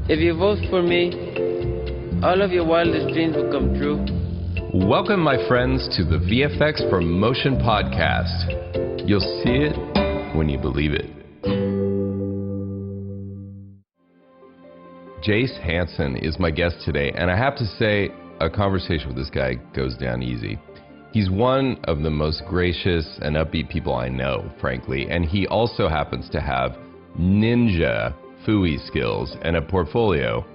If you vote for me, all of your wildest dreams will come true. Welcome, my friends, to the VFX for Motion podcast. You'll see it when you believe it. Jace Hansen is my guest today, and I have to say, a conversation with this guy goes down easy. He's one of the most gracious and upbeat people I know, frankly, and he also happens to have ninja FUI skills and a portfolio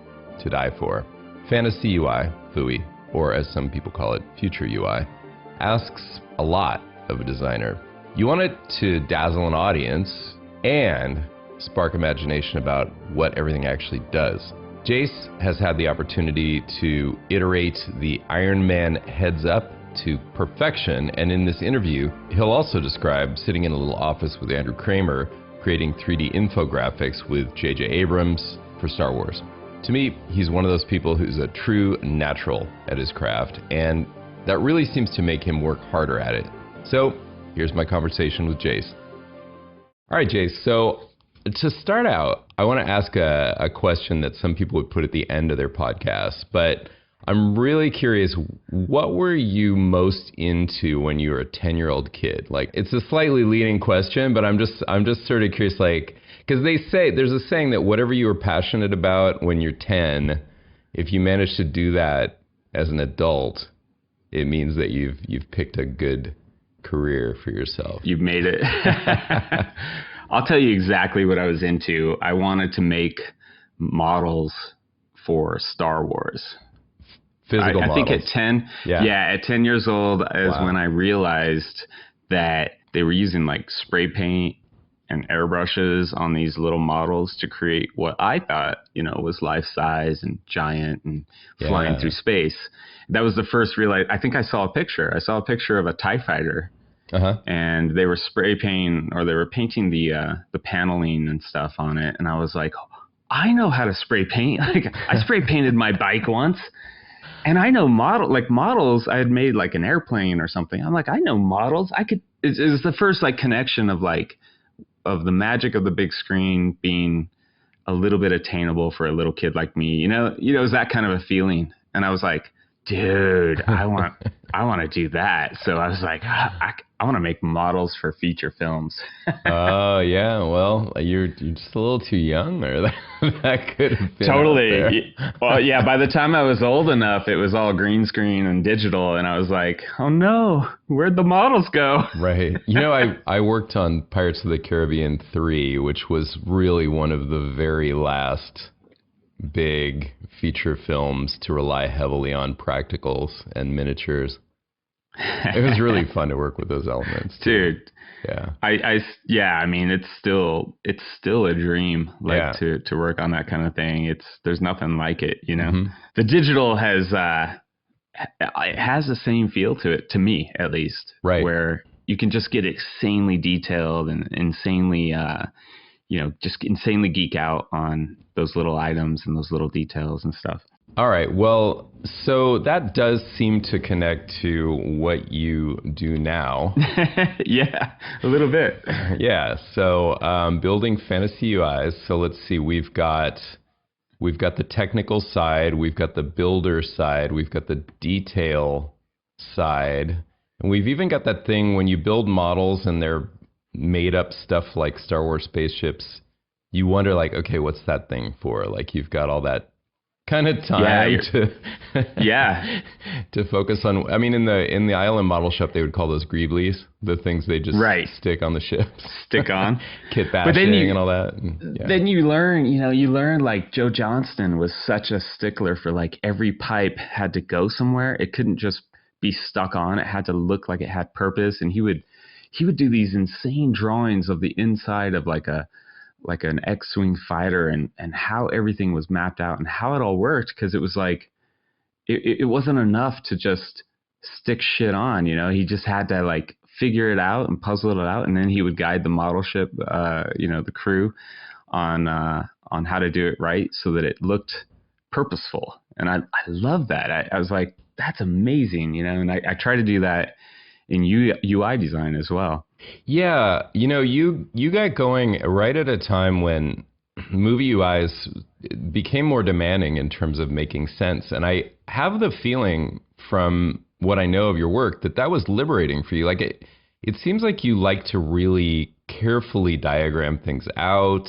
to die for. Fantasy UI, FUI, or as some people call it, future UI, asks a lot of a designer. You want it to dazzle an audience and spark imagination about what everything actually does. Jace has had the opportunity to iterate the Iron Man heads up to perfection, and in this interview, he'll also describe sitting in a little office with Andrew Kramer, creating 3D infographics with J.J. Abrams for Star Wars. To me, he's one of those people who's a true natural at his craft, and that really seems to make him work harder at it. So, here's my conversation with Jace. All right, Jace, so to start out, I want to ask a question that some people would put at the end of their podcast, but I'm really curious, what were you most into when you were a 10-year-old kid? Like, it's a slightly leading question, but I'm just sort of curious, like, because they say, there's a saying that whatever you were passionate about when you're 10, if you manage to do that as an adult, it means that you've picked a good career for yourself. You've made it. I'll tell you exactly what I was into. I wanted to make models for Star Wars. Physical models. I think at 10, at 10 years old is when I realized that they were using like spray paint and airbrushes on these little models to create what I thought, was life size and giant and flying through space. That was the first I think I saw a picture. I saw a picture of a TIE fighter. And they were spray painting, or they were painting the paneling and stuff on it. And I was like, I know how to spray paint. Like, I spray painted my bike once. And I know models. I had made like an airplane or something. I'm like, I know models. It was the first like connection of the magic of the big screen being a little bit attainable for a little kid like me. It was that kind of a feeling. And I was like, dude, I want to do that. So I was like, I want to make models for feature films. Oh, yeah. Well, you're just a little too young, or that could have been totally. Well, yeah, by the time I was old enough, it was all green screen and digital. And I was like, oh, no, where'd the models go? Right. I worked on Pirates of the Caribbean 3, which was really one of the very last big feature films to rely heavily on practicals and miniatures. It was really fun to work with those elements, dude. Yeah. I mean, it's still a dream, to work on that kind of thing. There's nothing like it, Mm-hmm. The digital it has the same feel to it, to me at least, right? Where you can just get insanely detailed and insanely, just insanely geek out on those little items and those little details and stuff. All right. Well, so that does seem to connect to what you do now. Yeah, a little bit. Yeah. So building fantasy UIs. So let's see. We've got the technical side. We've got the builder side. We've got the detail side. And we've even got that thing when you build models and they're made up stuff like Star Wars spaceships. You wonder, like, okay, what's that thing for? Like, you've got all that kind of time to focus on. I mean, in the island model shop, they would call those greeblies, the things they just stick on the ships, stick on kit bashing and all that. And, then you learn like Joe Johnston was such a stickler for like every pipe had to go somewhere. It couldn't just be stuck on. It had to look like it had purpose. And he would do these insane drawings of the inside of like an X-Wing fighter and how everything was mapped out and how it all worked. Cause it was like, it wasn't enough to just stick shit on, he just had to like figure it out and puzzle it out. And then he would guide the model ship, the crew on how to do it right so that it looked purposeful. And I love that. I was like, that's amazing, and I try to do that in UI design as well. Yeah, you got going right at a time when movie UIs became more demanding in terms of making sense. And I have the feeling from what I know of your work that was liberating for you. Like it seems like you like to really carefully diagram things out.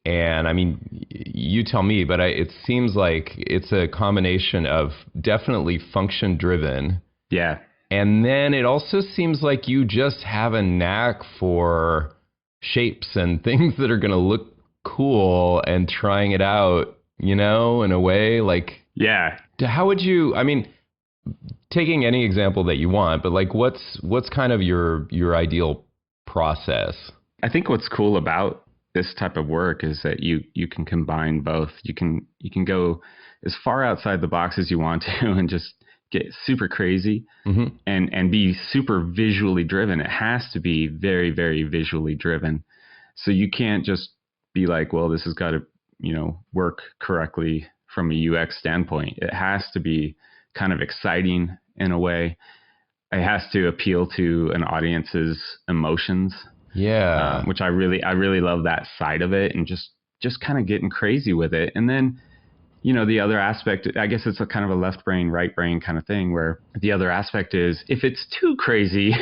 And I mean, you tell me, but it seems like it's a combination of definitely function driven. Yeah. And then it also seems like you just have a knack for shapes and things that are going to look cool and trying it out, in a way. Like, yeah. How would you, I mean, taking any example that you want, but like what's kind of your ideal process? I think what's cool about this type of work is that you can combine both. You can go as far outside the box as you want to and just get super crazy and be super visually driven. It has to be very, very visually driven. So you can't just be like, well, this has got to, work correctly from a UX standpoint. It has to be kind of exciting in a way. It has to appeal to an audience's emotions. Yeah. Which I really love that side of it, and just kind of getting crazy with it. And then, the other aspect, I guess it's a kind of a left brain, right brain kind of thing, where the other aspect is if it's too crazy,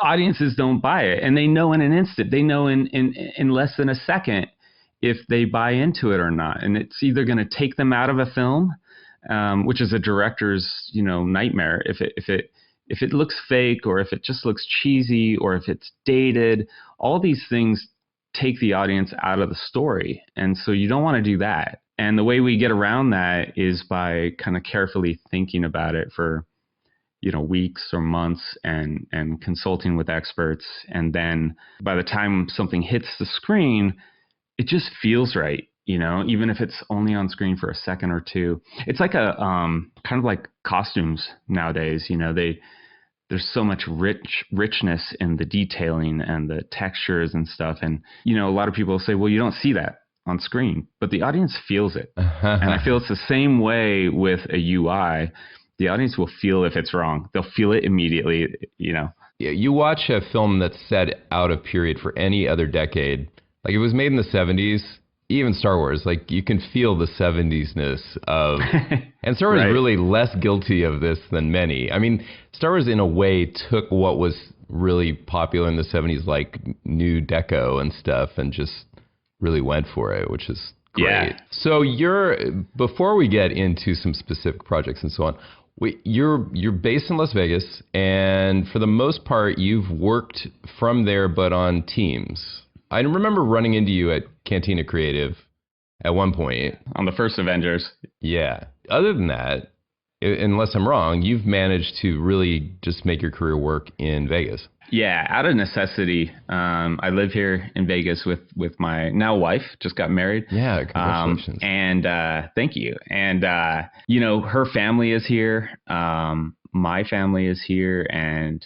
audiences don't buy it. And they know in an instant, they know in less than a second if they buy into it or not. And it's either going to take them out of a film, which is a director's, nightmare. If it looks fake, or if it just looks cheesy, or if it's dated, all these things take the audience out of the story. And so you don't want to do that. And the way we get around that is by kind of carefully thinking about it for, weeks or months and consulting with experts. And then by the time something hits the screen, it just feels right. Even if it's only on screen for a second or two. It's like a kind of like costumes nowadays. There's so much richness in the detailing and the textures and stuff. And, a lot of people say, well, you don't see that on screen, but the audience feels it. And I feel it's the same way with a UI. The audience will feel if it's wrong. They'll feel it immediately, Yeah, you watch a film that's set out of period for any other decade. Like it was made in the 70s. Even Star Wars, like you can feel the 70s-ness of, and Star Wars Right. is really less guilty of this than many. I mean, Star Wars in a way took what was really popular in the 70s, like new deco and stuff, and just really went for it, which is great. Yeah. So before we get into some specific projects and so on, you're based in Las Vegas, and for the most part, you've worked from there, but on teams. I remember running into you at Cantina Creative at one point. On the first Avengers. Yeah. Other than that, unless I'm wrong, you've managed to really just make your career work in Vegas. Yeah, out of necessity. I live here in Vegas with my now wife. Just got married. Yeah, congratulations. And thank you. And, her family is here. My family is here. And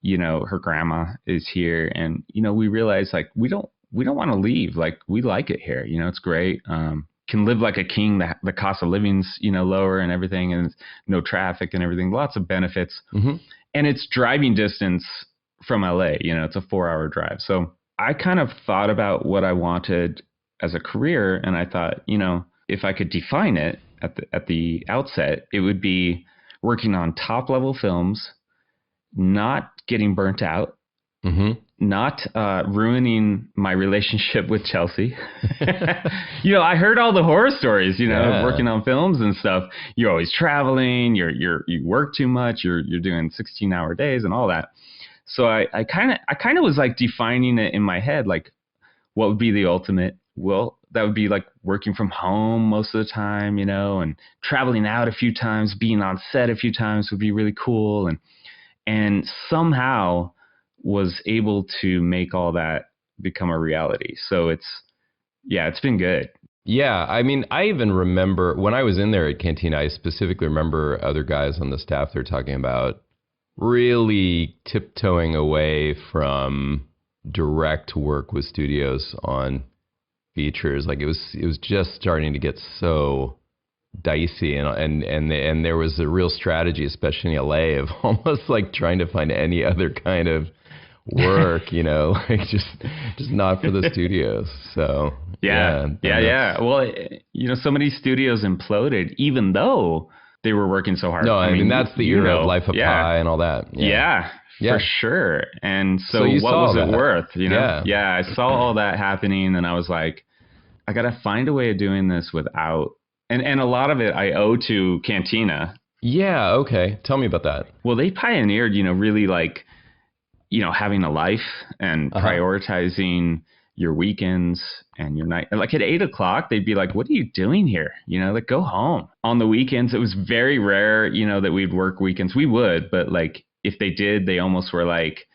her grandma is here, and we realize like we don't want to leave. Like we like it here. It's great. Can live like a king. The cost of living's lower and everything, and no traffic and everything. Lots of benefits, and it's driving distance from LA. It's a 4-hour drive. So I kind of thought about what I wanted as a career, and I thought, if I could define it at the outset, it would be working on top level films, not getting burnt out, not ruining my relationship with Chelsea. I heard all the horror stories, working on films and stuff. You're always traveling, you work too much, you're doing 16-hour days and all that. So I kind of was like defining it in my head, like what would be the ultimate? Well, that would be like working from home most of the time, and traveling out a few times, being on set a few times would be really cool. And somehow was able to make all that become a reality. So it's been good. Yeah, I mean, I even remember when I was in there at Cantina, I specifically remember other guys on the staff there talking about really tiptoeing away from direct work with studios on features. Like it was just starting to get so dicey, and there was a real strategy, especially in LA, of almost like trying to find any other kind of work, like just not for the studios. So yeah. Well, so many studios imploded, even though they were working so hard. No, I mean that's the era of Life of Pi and all that. Yeah, for sure. And so what was it worth? Yeah, I saw all that happening, and I was like, I gotta find a way of doing this without. And a lot of it I owe to Cantina. Yeah. Okay. Tell me about that. Well, they pioneered, really like, having a life and prioritizing your weekends and your night. Like at 8:00, they'd be like, what are you doing here? Like go home. On the weekends, it was very rare, that we'd work weekends. We would, but like if they did, they almost were like,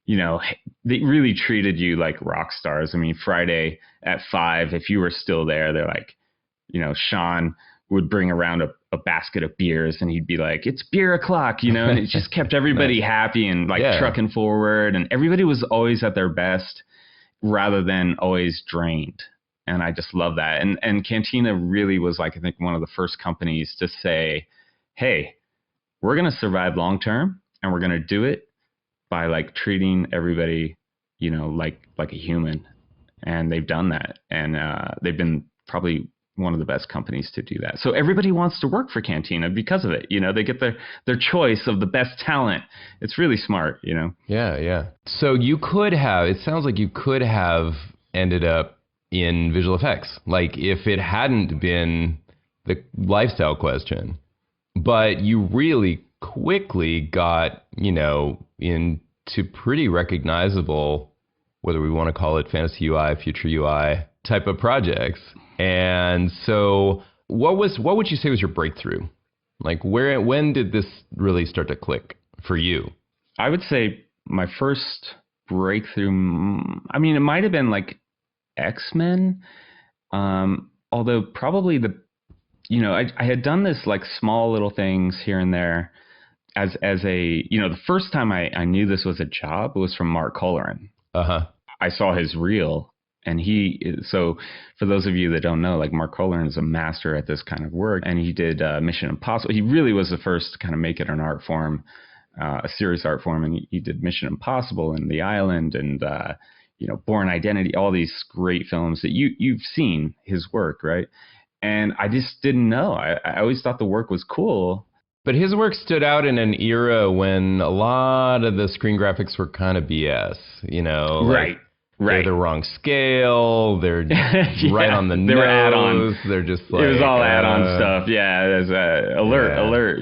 they really treated you like rock stars. I mean, Friday at 5, if you were still there, they're like, Sean would bring around a basket of beers and he'd be like, it's beer o'clock, and it just kept everybody happy and like trucking forward. And everybody was always at their best rather than always drained. And I just love that. And Cantina really was like, I think one of the first companies to say, hey, we're going to survive long term and we're going to do it by like treating everybody, like a human. And they've done that. And they've been probably one of the best companies to do that. So everybody wants to work for Cantina because of it. They get their choice of the best talent. It's really smart, Yeah. So it sounds like you could have ended up in visual effects, like if it hadn't been the lifestyle question, but you really quickly got, into pretty recognizable, whether we want to call it fantasy UI, future UI type of projects. And so what would you say was your breakthrough? Like when did this really start to click for you? I would say my first breakthrough, I mean, it might have been like X-Men. Although probably I had done this like small little things here and there as a, the first time I knew this was a job was from Mark Colleran. I saw his reel. And so for those of you that don't know, like Mark Colleran is a master at this kind of work, and he did Mission Impossible. He really was the first to kind of make it an art form, a serious art form. And he did Mission Impossible and The Island and, Born Identity, all these great films that you've seen his work, right? And I just didn't know. I always thought the work was cool. But his work stood out in an era when a lot of the screen graphics were kind of BS, Right. They're the wrong scale. They're right on the nose. They were add-ons. They're just like... It was all add-on stuff. Yeah, there's alert,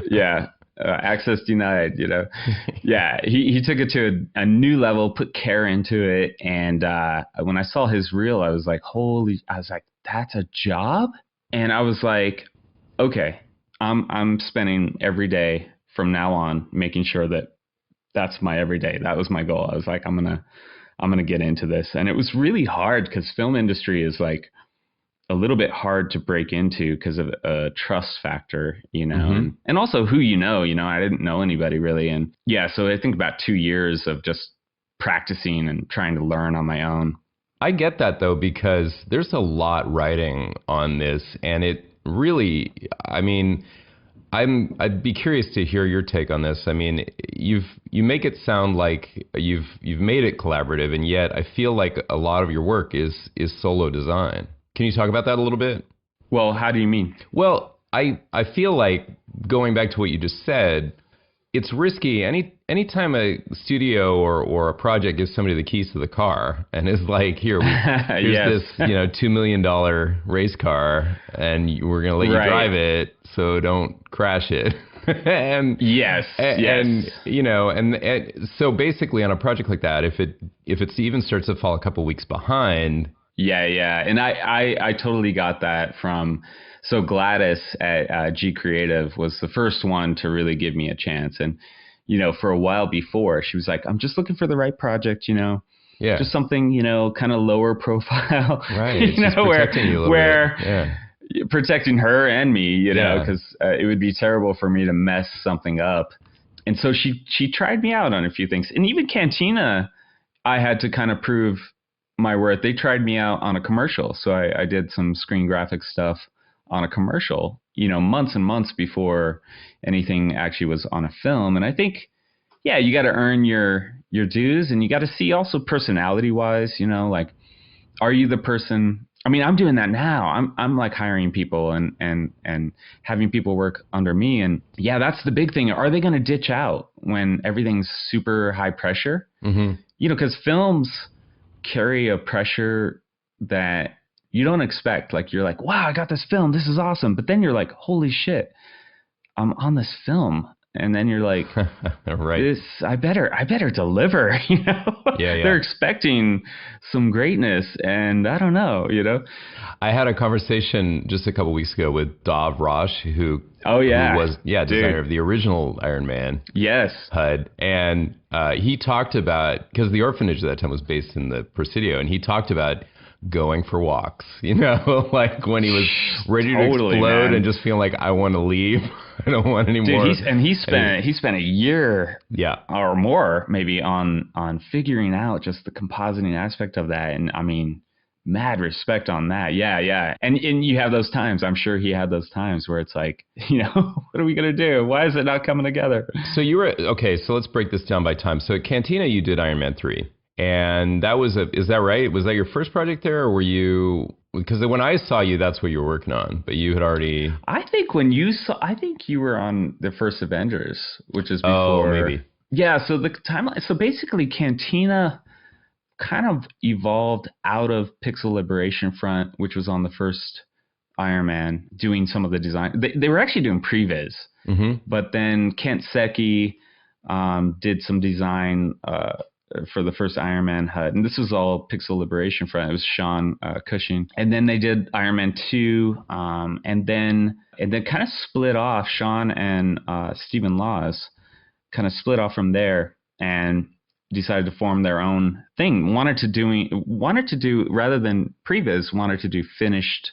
Yeah. Access denied, Yeah, he took it to a new level, put care into it. And when I saw his reel, I was like, that's a job? And I was like, okay, I'm spending every day from now on making sure that that's my everyday. That was my goal. I was like, I'm gonna get into this. And it was really hard because film industry is like a little bit hard to break into because of a trust factor, and also who I didn't know anybody really. And yeah, so I think about 2 years of just practicing and trying to learn on my own. I get that though, because there's a lot riding on this, and it really, I mean, I'd be curious to hear your take on this. I mean, you make it sound like you've made it collaborative, and yet I feel like a lot of your work is solo design. Can you talk about that a little bit? Well, how do you mean? Well, I feel like, going back to what you just said, it's risky. Anytime a studio or a project gives somebody the keys to the car and is like, here's this $2 million race car, and we're gonna let you drive it, so don't crash it. And so basically on a project like that, if it even starts to fall a couple weeks behind. And I totally got that from. So Gladys at G Creative was the first one to really give me a chance. And, for a while before, she was like, I'm just looking for the right project, just something, kind of lower profile, right. Protecting her and me, because it would be terrible for me to mess something up. And so she tried me out on a few things. And even Cantina, I had to kind of prove my worth. They tried me out on a commercial. So I did some screen graphic stuff on a commercial, months and months before anything actually was on a film. And I think, yeah, you got to earn your dues, and you got to see also personality wise, you know, like, are you the person? I mean, I'm doing that now. I'm like hiring people and having people work under me. And yeah, that's the big thing. Are they going to ditch out when everything's super high pressure? Mm-hmm. You know, because films carry a pressure that you don't expect. Like, you're like, wow, I got this film. This is awesome. But then you're like, holy shit, I'm on this film. And then you're like, right. I better deliver, you know? Yeah. They're expecting some greatness, and I don't know, you know? I had a conversation just a couple weeks ago with Dov Rosh, who was designer of the original Iron Man. Yes. HUD. And he talked about, because the orphanage at that time was based in the Presidio, and he talked about going for walks, you know, like when he was ready to explode, man, and just feeling like, I want to leave. I don't want any more. He spent a year, or more maybe on figuring out just the compositing aspect of that. And I mean, mad respect on that. Yeah. And you have those times, I'm sure he had those times where it's like, you know, what are we going to do? Why is it not coming together? So you were, okay, so let's break this down by time. So at Cantina, you did Iron Man 3. And that was is that right? Was that your first project there, or were you, because when I saw you, that's what you were working on, but you had already. I think you were on the first Avengers, which is Oh, before. maybe. Yeah. So the timeline. So basically, Cantina kind of evolved out of Pixel Liberation Front, which was on the first Iron Man, doing some of the design. They were actually doing previs, but then Kent Secchi did some design for the first Iron Man HUD, and this was all Pixel Liberation Front. It was Sean Cushing, and then they did Iron Man 2, and then kind of split off. Sean and Stephen Laws kind of split off from there and decided to form their own thing. Wanted to do rather than previs, wanted to do finished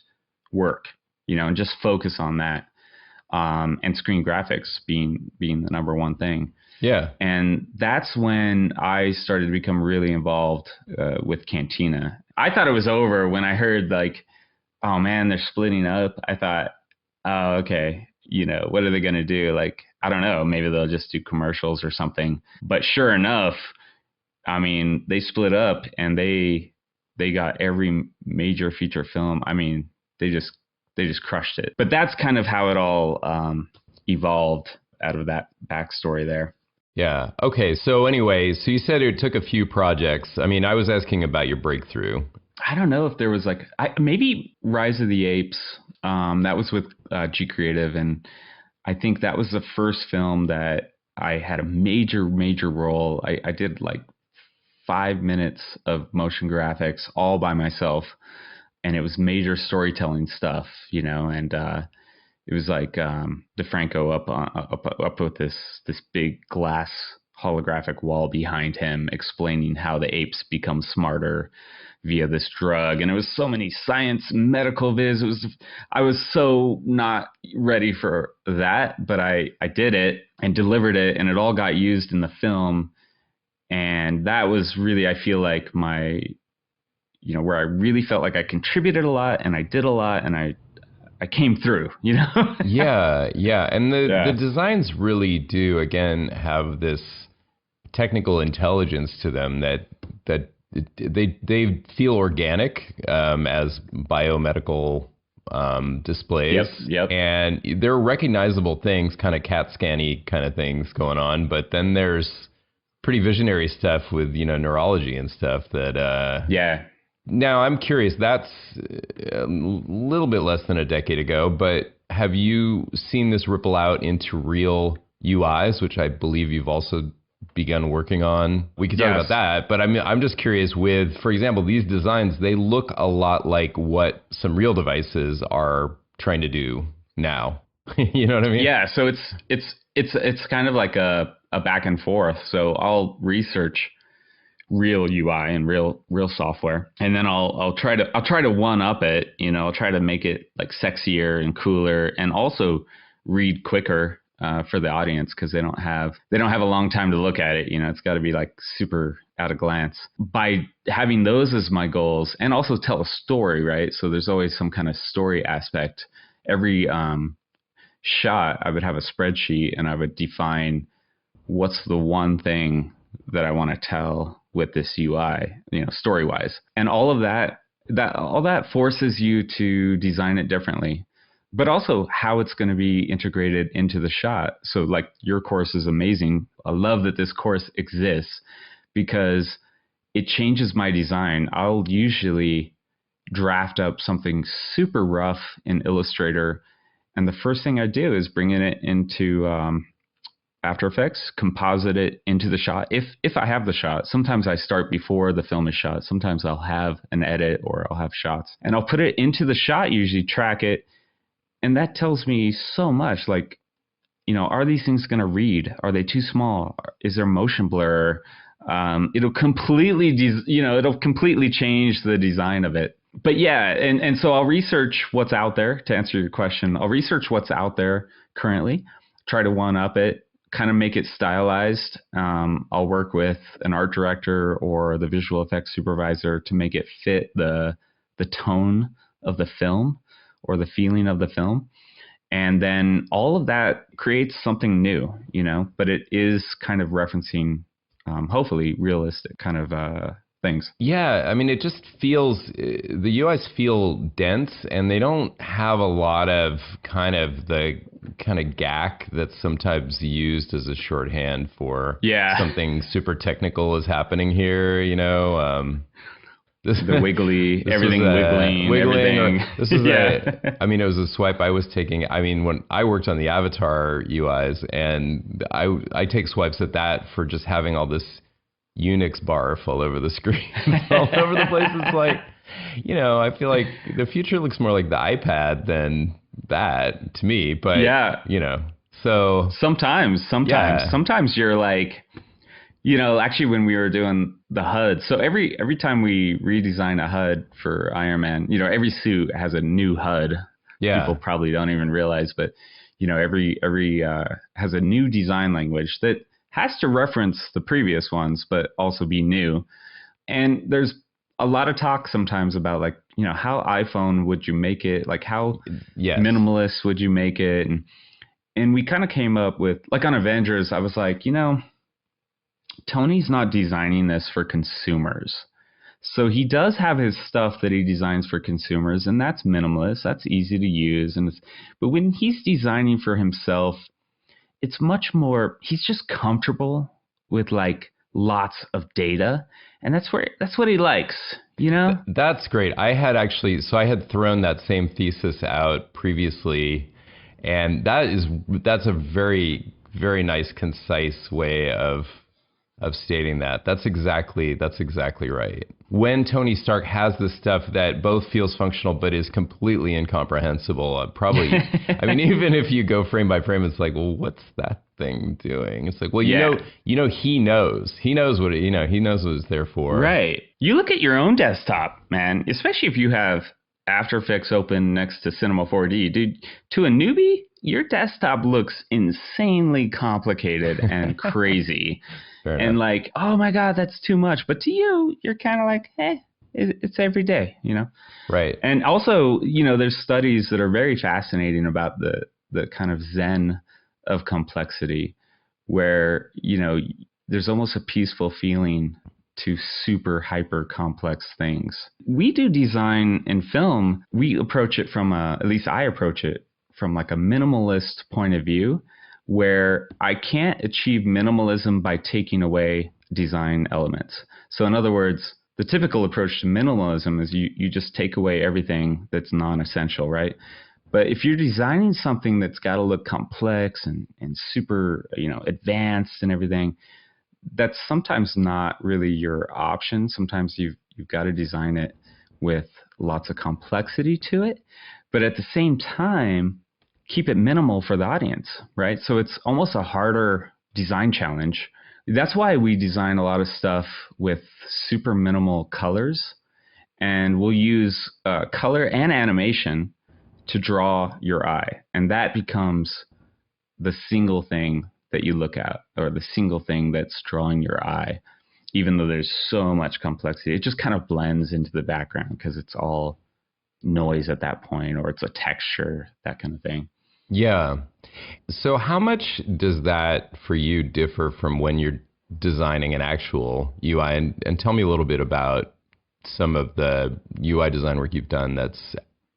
work, you know, and just focus on that, and screen graphics being the number one thing. Yeah. And that's when I started to become really involved with Cantina. I thought it was over when I heard, like, oh man, they're splitting up. I thought, oh, okay, you know, what are they going to do? Like, I don't know, maybe they'll just do commercials or something. But sure enough, I mean, they split up and they got every major feature film. I mean, they just crushed it. But that's kind of how it all evolved out of that backstory there. Yeah. Okay. So anyway, so you said it took a few projects. I mean, I was asking about your breakthrough. I don't know if there was maybe Rise of the Apes. That was with G Creative, and I think that was the first film that I had a major role. I did like 5 minutes of motion graphics all by myself, and it was major storytelling stuff, you know, and it was like DeFranco up with this big glass holographic wall behind him, explaining how the apes become smarter via this drug. And it was so many science, medical viz. I was so not ready for that, but I did it and delivered it, and it all got used in the film. And that was really, I feel like, my, you know, where I really felt like I contributed a lot and I did a lot and I came through, you know? Yeah. And the designs really do, again, have this technical intelligence to them that they feel organic as biomedical displays. Yep. And they're recognizable things, kind of CAT scan-y kind of things going on. But then there's pretty visionary stuff with, you know, neurology and stuff that... Now, I'm curious, that's a little bit less than a decade ago, but have you seen this ripple out into real UIs, which I believe you've also begun working on? We could talk about that, but I'm just curious with, for example, these designs, they look a lot like what some real devices are trying to do now. You know what I mean? Yeah, so it's kind of like a back and forth. So I'll research real UI and real software, and then I'll try to one up it, you know. I'll try to make it like sexier and cooler, and also read quicker for the audience, because they don't have a long time to look at it, you know. It's got to be like super at a glance. By having those as my goals, and also tell a story, right? So there's always some kind of story aspect. Every shot, I would have a spreadsheet, and I would define what's the one thing that I want to tell with this UI, story wise. And all of that forces you to design it differently, but also how it's going to be integrated into the shot. So like your course is amazing. I love that this course exists because it changes my design. I'll usually draft up something super rough in Illustrator, and the first thing I do is bring it into After Effects, composite it into the shot. If I have the shot, sometimes I start before the film is shot. Sometimes I'll have an edit or I'll have shots, and I'll put it into the shot, usually track it. And that tells me so much, like, are these things going to read? Are they too small? Is there motion blur? It'll completely, it'll completely change the design of it. But yeah, and so I'll research what's out there to answer your question. I'll research what's out there currently, try to one up it, kind of make it stylized. I'll work with an art director or the visual effects supervisor to make it fit the tone of the film or the feeling of the film. And then all of that creates something new, but it is kind of referencing, hopefully, realistic kind of things. Yeah, I mean, it just feels, the UIs feel dense, and they don't have a lot of the kind of gack that's sometimes used as a shorthand for something super technical is happening here, The wiggly, everything wiggling, everything. This is it was a swipe I was taking. I mean, when I worked on the Avatar UIs, and I take swipes at that for just having all this Unix barf all over the screen, all over the place. It's like, I feel like the future looks more like the iPad than that to me. But so sometimes you're like, actually when we were doing the HUD, so every time we redesign a HUD for Iron Man, every suit has a new HUD. Yeah. People probably don't even realize, but every has a new design language that has to reference the previous ones, but also be new. And there's a lot of talk sometimes about like, how iPhone would you make it? Like how minimalist would you make it? And we kind of came up with, like on Avengers, I was like, Tony's not designing this for consumers. So he does have his stuff that he designs for consumers, and that's minimalist. That's easy to use. But when he's designing for himself, it's much more, he's just comfortable with like lots of data. And that's what he likes, That's great. I had thrown that same thesis out previously. And that's a very, very nice, concise way of stating that. That's exactly right. When Tony Stark has this stuff that both feels functional but is completely incomprehensible, probably, I mean, even if you go frame by frame, it's like, well, what's that thing doing? It's like, well, he knows what he knows what it's there for. Right. You look at your own desktop, man, especially if you have After Effects open next to Cinema 4D, dude. To a newbie, your desktop looks insanely complicated and crazy. And like, oh my God, that's too much. But to you, you're kind of like, it's every day, Right. And also, there's studies that are very fascinating about the kind of zen of complexity, where, there's almost a peaceful feeling to super hyper complex things. We do design in film. We approach it at least I approach it from like a minimalist point of view, where I can't achieve minimalism by taking away design elements. So in other words, the typical approach to minimalism is you just take away everything that's non-essential, right? But if you're designing something that's got to look complex and super, advanced and everything, that's sometimes not really your option. Sometimes you've got to design it with lots of complexity to it, but at the same time, keep it minimal for the audience, right? So it's almost a harder design challenge. That's why we design a lot of stuff with super minimal colors, and we'll use color and animation to draw your eye. And that becomes the single thing that you look at, or the single thing that's drawing your eye, even though there's so much complexity. It just kind of blends into the background because it's all noise at that point, or it's a texture, that kind of thing. Yeah. So how much does that for you differ from when you're designing an actual UI? And tell me a little bit about some of the UI design work you've done that's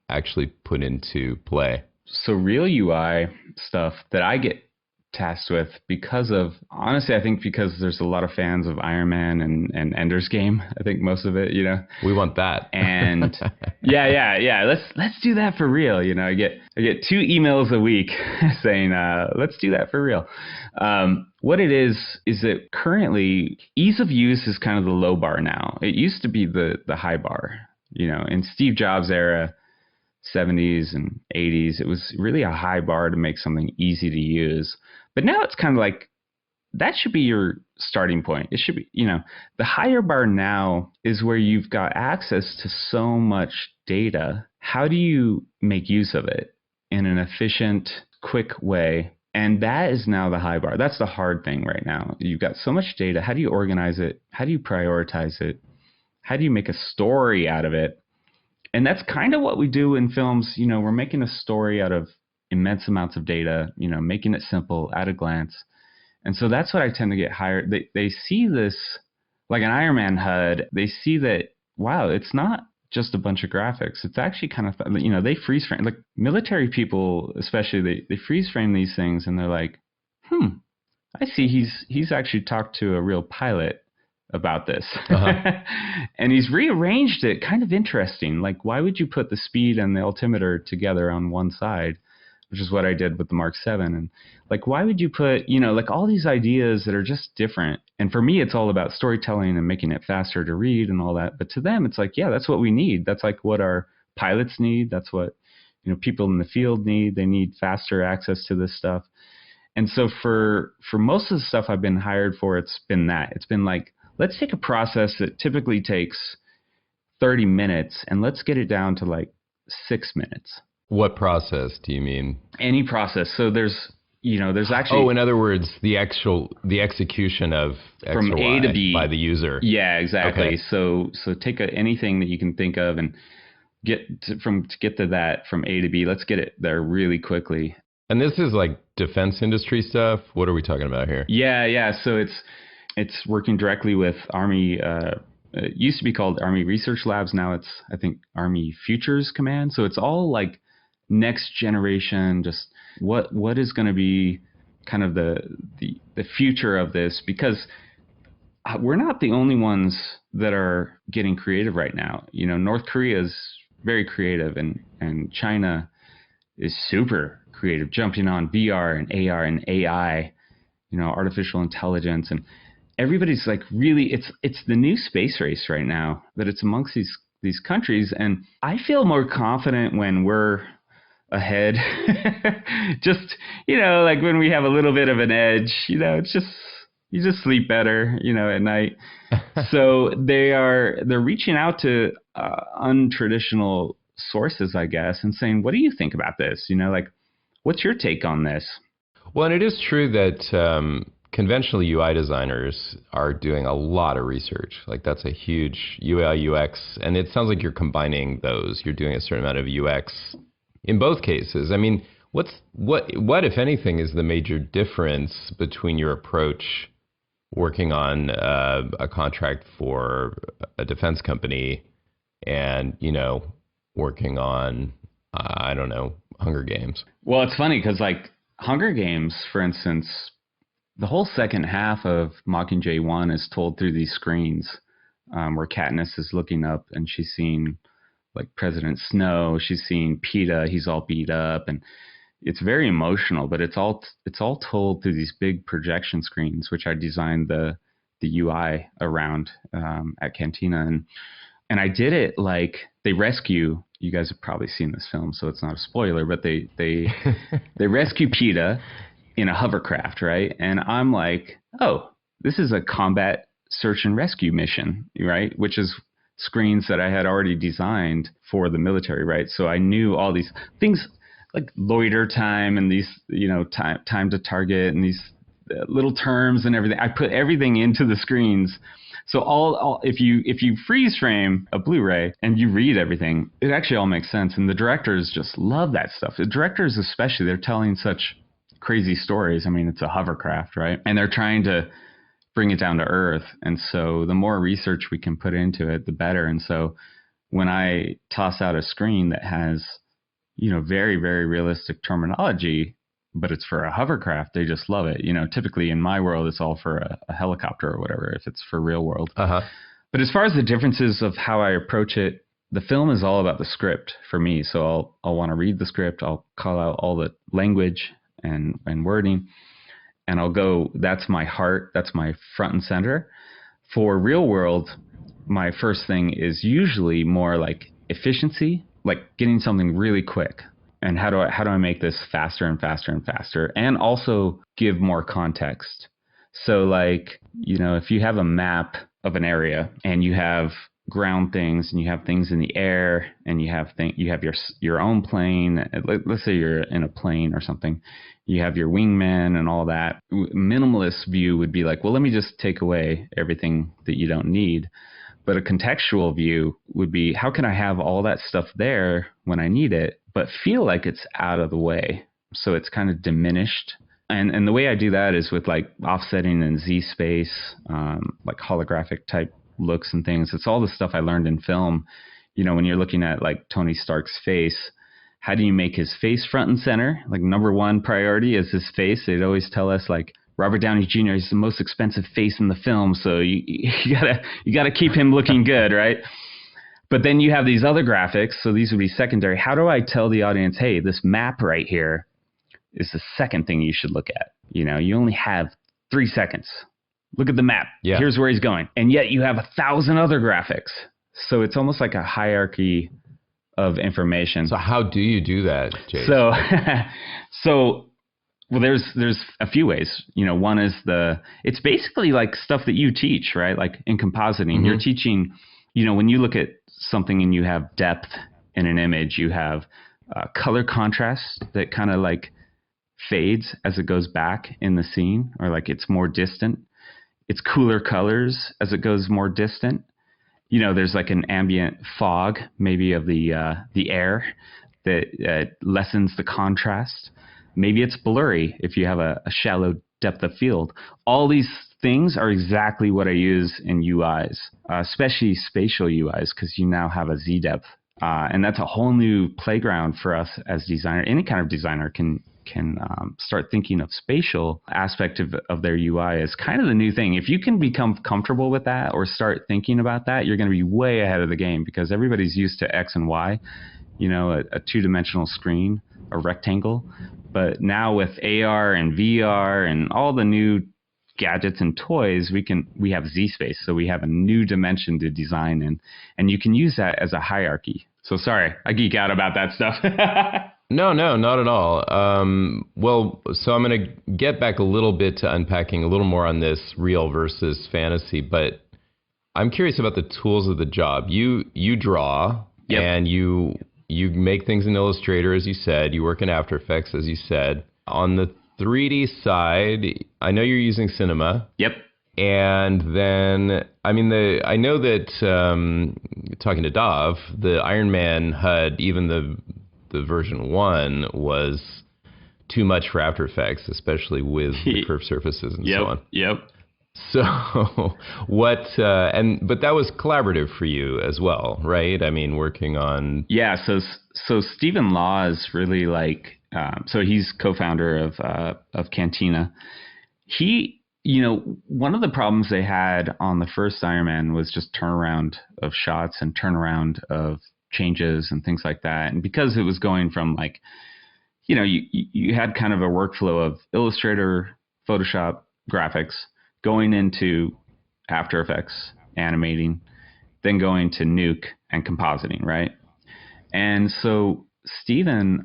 actually put into play. So real UI stuff that I get tasked with honestly, I think because there's a lot of fans of Iron Man and Ender's Game. I think most of it, We want that. And yeah. Let's do that for real. I get 2 emails a week saying, let's do that for real. What it is that currently ease of use is kind of the low bar now. It used to be the high bar, in Steve Jobs' era, 70s and 80s, it was really a high bar to make something easy to use. But now it's kind of like that should be your starting point. It should be, the higher bar now is where you've got access to so much data. How do you make use of it in an efficient, quick way? And that is now the high bar. That's the hard thing right now. You've got so much data. How do you organize it? How do you prioritize it? How do you make a story out of it? And that's kind of what we do in films. We're making a story out of immense amounts of data, making it simple at a glance. And so that's what I tend to get hired. They see this like an Iron Man HUD. They see that, wow, it's not just a bunch of graphics. It's actually kind of, they freeze frame. Like military people, especially, they freeze frame these things and they're like, I see he's actually talked to a real pilot about this. And he's rearranged it kind of interesting. Like, why would you put the speed and the altimeter together on one side, which is what I did with the Mark 7. And like, why would you put, like all these ideas that are just different. And for me, it's all about storytelling and making it faster to read and all that. But to them, it's like, yeah, that's what we need. That's like what our pilots need. That's what, people in the field need. They need faster access to this stuff. And so for most of the stuff I've been hired for, it's been that. It's been like, let's take a process that typically takes 30 minutes and let's get it down to like 6 minutes. What process do you mean? Any process. So there's actually... Oh, in other words, the execution of X from or A Y to B by the user. Yeah, exactly. Okay. So take anything that you can think of and get to that from A to B. Let's get it there really quickly. And this is like defense industry stuff. What are we talking about here? Yeah. So it's working directly with Army. It used to be called Army Research Labs. Now it's, I think, Army Futures Command. So it's all like next generation, just what is going to be kind of the future of this, because we're not the only ones that are getting creative right now. North Korea is very creative, and China is super creative, jumping on VR and AR and AI, artificial intelligence, and everybody's like really, it's the new space race right now, that it's amongst these countries. And I feel more confident when we're ahead. Just, like when we have a little bit of an edge, it's just, you just sleep better, at night. So they're reaching out to untraditional sources, I guess, and saying, what do you think about this? Like, what's your take on this? Well, and it is true that conventional UI designers are doing a lot of research. Like, that's a huge UI, UX, and it sounds like you're combining those. You're doing a certain amount of UX in both cases. I mean, what if anything is the major difference between your approach working on a contract for a defense company and, working on, I don't know, Hunger Games? Well, it's funny because like Hunger Games, for instance, the whole second half of Mockingjay 1 is told through these screens where Katniss is looking up and she's seeing like President Snow. She's seeing Peeta. He's all beat up, and it's very emotional. But it's all told through these big projection screens, which I designed the UI around at Cantina, and I did it like they rescue. You guys have probably seen this film, so it's not a spoiler. But they rescue Peeta in a hovercraft, right? And I'm like, oh, this is a combat search and rescue mission, right? Which is screens that I had already designed for the military, right? So I knew all these things like loiter time and these, time to target and these little terms and everything. I put everything into the screens. So all if you freeze frame a Blu-ray and you read everything, it actually all makes sense. And the directors just love that stuff. The directors especially, they're telling such crazy stories. I mean, it's a hovercraft, right? And they're trying to bring it down to earth. And so the more research we can put into it, the better. And so when I toss out a screen that has, very, very realistic terminology, but it's for a hovercraft, they just love it. Typically in my world, it's all for a helicopter or whatever, if it's for real world. But as far as the differences of how I approach it, the film is all about the script for me. So I'll want to read the script. I'll call out all the language and wording, and I'll go, that's my heart. That's my front and center. For real world, my first thing is usually more like efficiency, like getting something really quick. And how do I make this faster and faster and faster, and also give more context? So like, if you have a map of an area and you have ground things and you have things in the air and you have your own plane, let's say you're in a plane or something, you have your wingman and all that. Minimalist view would be like, well, let me just take away everything that you don't need. But a contextual view would be, how can I have all that stuff there when I need it, but feel like it's out of the way? So it's kind of diminished. And the way I do that is with like offsetting in Z space, like holographic type looks and things. It's all the stuff I learned in film. When you're looking at like Tony Stark's face, how do you make his face front and center? Like number one priority is his face. They'd always tell us like, Robert Downey Jr. is the most expensive face in the film, so you gotta keep him looking good, right? But then you have these other graphics, so these would be secondary. How do I tell the audience, hey, this map right here is the second thing you should look at? You only have 3 seconds. Look at the map. Yeah. Here's where he's going. And yet you have 1,000 other graphics. So it's almost like a hierarchy of information. So how do you do that, Jay? Well, there's a few ways. One is it's basically like stuff that you teach, right? Like in compositing, you're teaching, when you look at something and you have depth in an image, you have color contrast that kind of like fades as it goes back in the scene, or like it's more distant. It's cooler colors as it goes more distant. There's like an ambient fog, maybe of the air that lessens the contrast. Maybe it's blurry if you have a shallow depth of field. All these things are exactly what I use in UIs, especially spatial UIs, because you now have a Z depth. And that's a whole new playground for us as designer. Any kind of designer can start thinking of spatial aspect of their UI as kind of the new thing. If you can become comfortable with that or start thinking about that, you're going to be way ahead of the game, because everybody's used to X and Y, a two-dimensional screen, a rectangle. But now with AR and VR and all the new gadgets and toys, we have Z space. So we have a new dimension to design in, and you can use that as a hierarchy. So sorry, I geek out about that stuff. No, not at all. Well, so I'm going to get back a little bit to unpacking a little more on this real versus fantasy, but I'm curious about the tools of the job. You draw, yep, and you make things in Illustrator, as you said. You work in After Effects, as you said. On the 3D side, I know you're using Cinema. Yep. And then, I know that, talking to Dov, the Iron Man HUD, even the version 1, was too much for After Effects, especially with the curved surfaces and so on. Yep. So but that was collaborative for you as well, right? Working on... Yeah, so Stephen Law is really like, so he's co-founder of Cantina. He, one of the problems they had on the first Iron Man was just turnaround of shots and turnaround of changes and things like that. And because it was going from like, you had kind of a workflow of Illustrator, Photoshop, graphics, going into After Effects, animating, then going to Nuke and compositing, right? And so Steven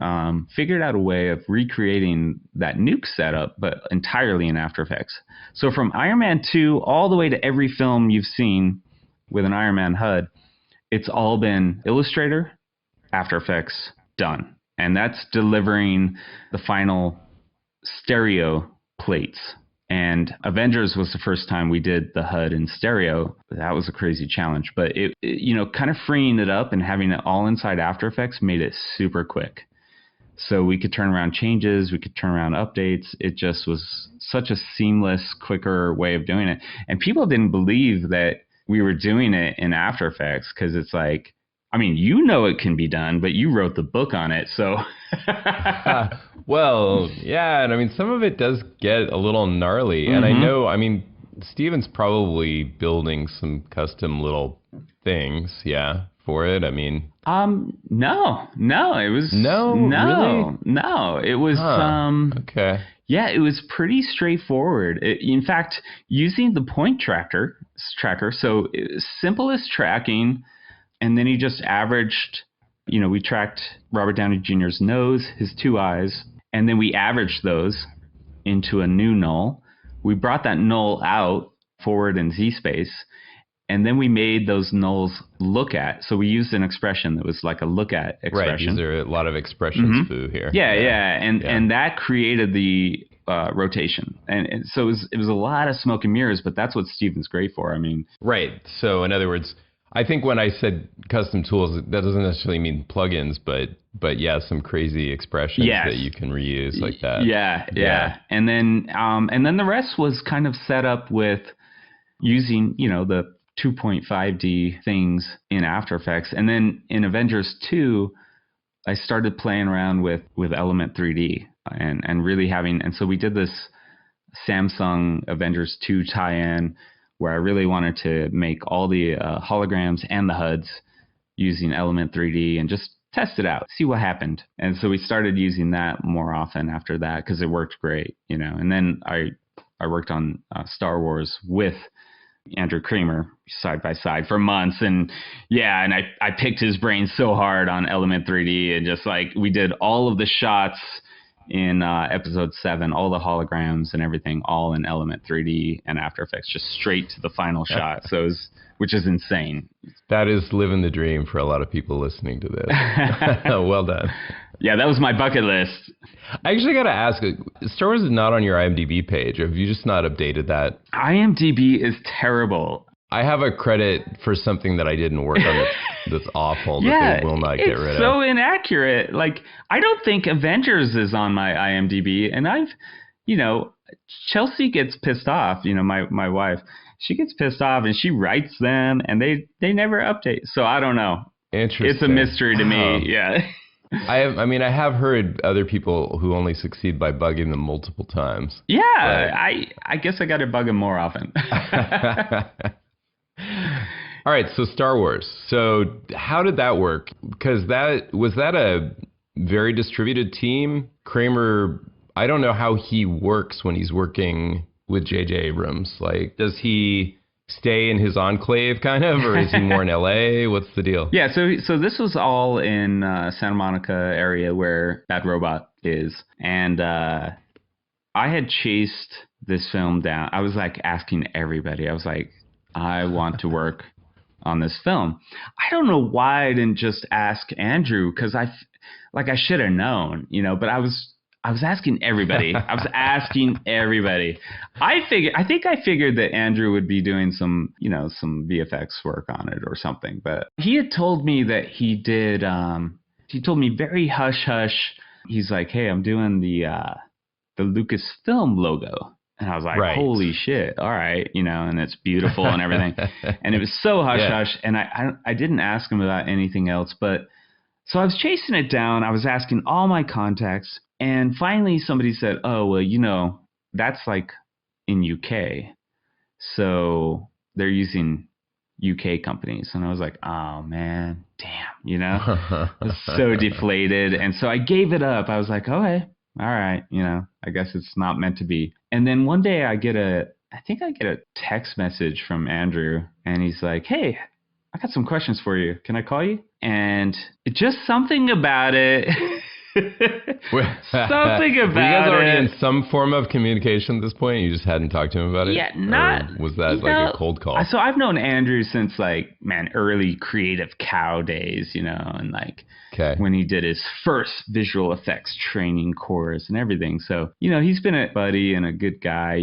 figured out a way of recreating that Nuke setup, but entirely in After Effects. So from Iron Man 2 all the way to every film you've seen with an Iron Man HUD, it's all been Illustrator, After Effects, done. And that's delivering the final stereo plates. And Avengers was the first time we did the HUD in stereo. That was a crazy challenge, but it kind of freeing it up and having it all inside After Effects made it super quick. So we could turn around changes, we could turn around updates. It just was such a seamless, quicker way of doing it. And people didn't believe that we were doing it in After Effects because it's like, I mean, it can be done, but you wrote the book on it, so. Well, yeah, and I mean, some of it does get a little gnarly. And I know, I mean, Steven's probably building some custom little things, for it. I mean. No, it was. Really? No, it was, okay. Yeah, it was pretty straightforward. In fact, using the point tracker, so simplest tracking. And then he just averaged, we tracked Robert Downey Jr.'s nose, his 2 eyes, and then we averaged those into a new null. We brought that null out forward in Z-space, and then we made those nulls look at. So we used an expression that was like a look at expression. Right, these are a lot of expressions foo here. Yeah. And that created the rotation. And so it was a lot of smoke and mirrors, but that's what Steven's great for. I mean. Right. So in other words, I think when I said custom tools, that doesn't necessarily mean plugins, but yeah, some crazy expressions that you can reuse like that. Yeah. And then the rest was kind of set up with using, the 2.5D things in After Effects. And then in Avengers 2, I started playing around with Element 3D and really and so we did this Samsung Avengers 2 tie-in where I really wanted to make all the holograms and the HUDs using Element 3D and just test it out, see what happened. And so we started using that more often after that because it worked great, And then I worked on Star Wars with Andrew Kramer side by side for months. And I picked his brain so hard on Element 3D and just like we did all of the shots in episode 7, all the holograms and everything, all in Element 3D and After Effects, just straight to the final shot. So which is insane. That is living the dream for a lot of people listening to this. Well done. Yeah, that was my bucket list. I actually got to ask, Star Wars is not on your IMDb page. Have you just not updated that? IMDb is terrible. I have a credit for something that I didn't work on that's awful that they will not get rid of. It's so inaccurate. Like, I don't think Avengers is on my IMDb. And Chelsea gets pissed off, my wife. She gets pissed off and she writes them and they never update. So I don't know. Interesting. It's a mystery to me. Yeah. I have heard other people who only succeed by bugging them multiple times. Yeah, I guess I got to bug them more often. All right, so Star Wars. So how did that work? Because was that a very distributed team? Kramer, I don't know how he works when he's working with J.J. Abrams. Like, does he stay in his enclave kind of, or is he more in L.A.? What's the deal? Yeah, so this was all in Santa Monica area where Bad Robot is. And I had chased this film down. I was like asking everybody. I was like, I want to work on this film. I don't know why I didn't just ask Andrew, because I should have known, but I was asking everybody. I think I figured that Andrew would be doing some VFX work on it or something. But he had told me that he did. He told me very hush hush. He's like, "Hey, I'm doing the Lucasfilm logo." And I was like, Holy shit. All right. And it's beautiful and everything. And it was so hush hush. And I didn't ask him about anything else. But so I was chasing it down. I was asking all my contacts. And finally somebody said, oh, well, that's like in UK. So they're using UK companies. And I was like, oh, man, damn, I was so deflated. And so I gave it up. I was like, okay, all right, I guess it's not meant to be. And then one day I get a text message from Andrew, and he's like, hey, I got some questions for you. Can I call you? And just something about it Something about it. Were you guys already in some form of communication at this point? You just hadn't talked to him about it? Yeah, not. Or was that like a cold call? So I've known Andrew since early Creative Cow days, and when he did his first visual effects training course and everything. So, he's been a buddy and a good guy,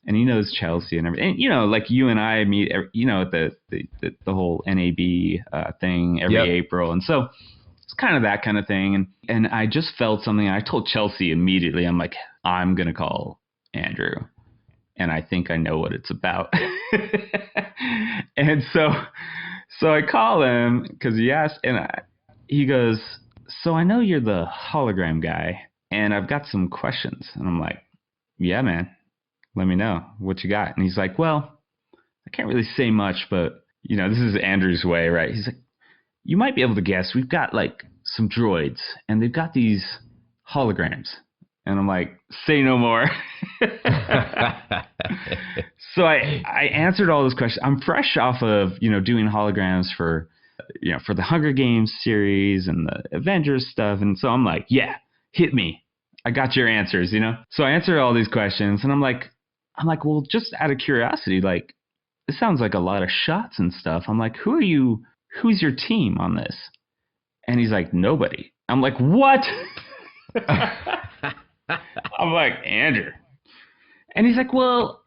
and he knows Chelsea and everything. And, like you and I meet, at the whole NAB thing every April. And so it's kind of that kind of thing. And I just felt something. I told Chelsea immediately, I'm like, I'm going to call Andrew. And I think I know what it's about. And so I call him because he asked, and he goes, so I know you're the hologram guy, and I've got some questions. And I'm like, yeah, man. Let me know what you got. And he's like, well, I can't really say much, but, this is Andrew's way, right? He's like, you might be able to guess. We've got some droids and they've got these holograms. And I'm like, say no more. So I answered all those questions. I'm fresh off of, doing holograms for the Hunger Games series and the Avengers stuff. And so I'm like, yeah, hit me. I got your answers, So I answered all these questions and I'm like, well, just out of curiosity, it sounds like a lot of shots and stuff. I'm like, who's your team on this? And he's like, nobody. I'm like, what? I'm like, Andrew. And he's like, well,